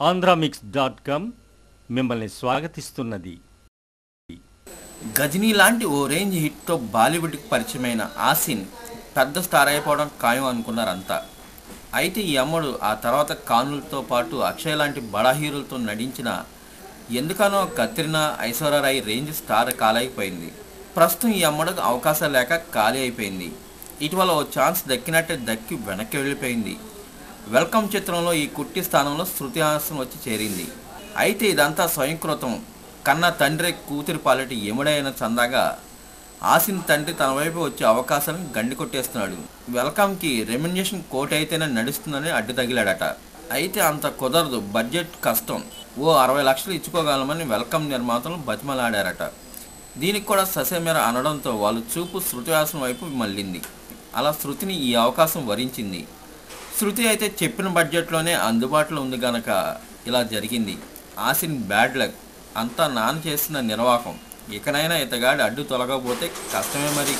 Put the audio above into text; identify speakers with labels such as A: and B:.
A: ఆంధ్రామిక్స్.com మిమ్మల్ని స్వాగతిస్తున్నది.
B: గజనీ లాంటి ఓ రేంజ్ హిట్తో బాలీవుడ్కి పరిచయమైన ఆసిన్ పెద్ద స్టార్ అయిపోవడం ఖాయం అనుకున్నారంతా. అయితే ఈ అమ్మడు ఆ తర్వాత కానులతో పాటు అక్షయ్ లాంటి బడా హీరోలతో నటించిన ఎందుకనో కత్రినా, ఐశ్వర్యరాయ్ రేంజ్ స్టార్ కాలేకపోయింది. ప్రస్తుతం ఈ అమ్మడుకు అవకాశాలు లేక ఖాళీ అయిపోయింది. ఇటీవల ఓ ఛాన్స్ దక్కినట్టే దక్కి వెనక్కి వెళ్ళిపోయింది. వెల్కమ్ చిత్రంలో ఈ కుట్టి స్థానంలో శృతి హాసన్ వచ్చి చేరింది. అయితే ఇదంతా స్వయంకృతం. కన్నా తండ్రి కూతురి పాలిటి ఎముడైన చందాగా ఆసిన్ తండ్రి తన వైపు వచ్చే అవకాశాలను గండి కొట్టేస్తున్నాడు. వెల్కమ్కి రెమ్యునరేషన్ కోటి అయితేనే నడుస్తుందని అడ్డు తగిలాడట. అయితే అంత కుదరదు, బడ్జెట్ కష్టం, ఓ 60 లక్షలు ఇచ్చుకోగలమని వెల్కమ్ నిర్మాతలు బతిమలాడారట. దీనికి కూడా ససేమేర అనడంతో వాళ్ళు చూపు శృతి హాసన్ వైపు మళ్ళింది. అలా శృతిని ఈ అవకాశం వరించింది. శృతి అయితే చెప్పిన బడ్జెట్లోనే అందుబాటులో ఉంది గనక ఇలా జరిగింది. ఆసిన్ బ్యాడ్ లక్, అంతా నాన్న చేసిన నిర్వాహకం. ఇకనైనా ఇతగాడి అడ్డు తొలగకపోతే కష్టమే మరి.